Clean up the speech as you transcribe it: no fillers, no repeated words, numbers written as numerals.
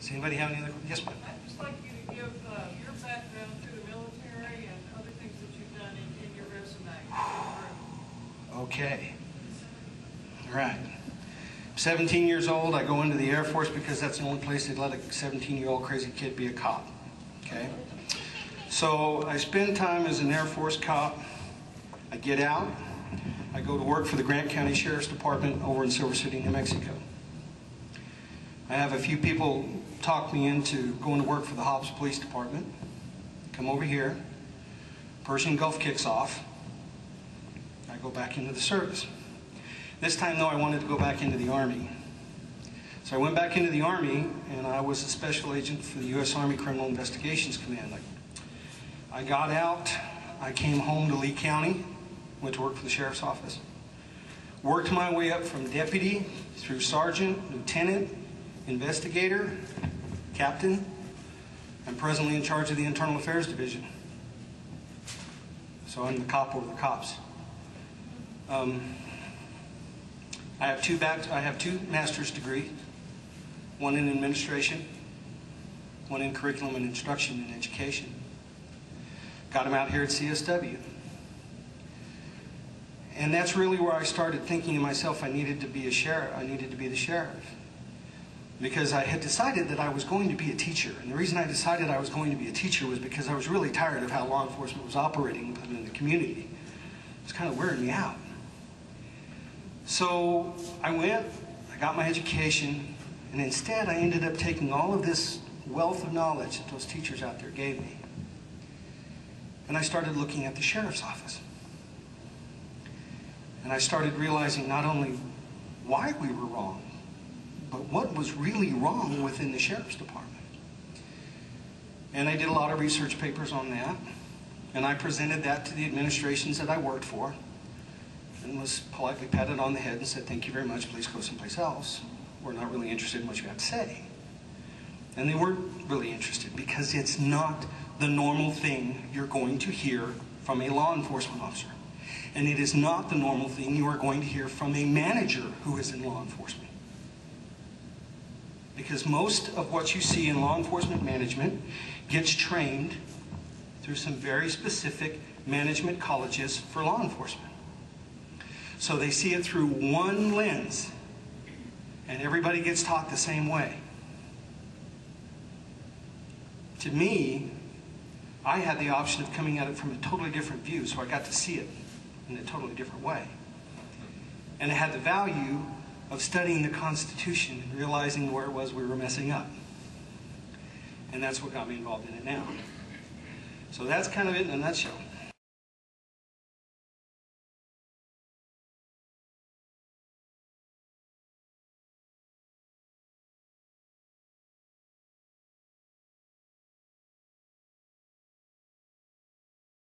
Does anybody have any other questions? Yes, ma'am. I'd just like you to give your background through the military and other things that you've done in your resume. Okay. All right. 17 years old, I go into the Air Force because that's the only place they'd let a 17-year-old crazy kid be a cop. Okay? So I spend time as an Air Force cop. I get out. I go to work for the Grant County Sheriff's Department over in Silver City, New Mexico. I have a few people talk me into going to work for the Hobbs Police Department. Come over here. Persian Gulf kicks off. I go back into the service. This time, though, I wanted to go back into the Army. So I went back into the Army, and I was a special agent for the U.S. Army Criminal Investigations Command. I got out. I came home to Lee County, went to work for the Sheriff's Office. Worked my way up from deputy through sergeant, lieutenant, investigator, captain. I'm presently in charge of the Internal Affairs Division. So I'm the cop over the cops. I have two master's degrees, one in administration, one in curriculum and instruction and education. Got them out here at CSW. And that's really where I started thinking to myself I needed to be a sheriff. I needed to be the sheriff. Because I had decided that I was going to be a teacher. And the reason I decided I was going to be a teacher was because I was really tired of how law enforcement was operating in the community. It was kind of wearing me out. So I went, I got my education, and instead I ended up taking all of this wealth of knowledge that those teachers out there gave me. And I started looking at the sheriff's office. And I started realizing not only why we were wrong, but what was really wrong within the sheriff's department. And I did a lot of research papers on that, and I presented that to the administrations that I worked for, and was politely patted on the head and said, "Thank you very much, please go someplace else. We're not really interested in what you have to say." And they weren't really interested because it's not the normal thing you're going to hear from a law enforcement officer. And it is not the normal thing you are going to hear from a manager who is in law enforcement. Because most of what you see in law enforcement management gets trained through some very specific management colleges for law enforcement. So they see it through one lens, and everybody gets taught the same way. To me, I had the option of coming at it from a totally different view, so I got to see it in a totally different way. And it had the value of studying the Constitution and realizing where it was we were messing up. And that's what got me involved in it now. So that's kind of it in a nutshell.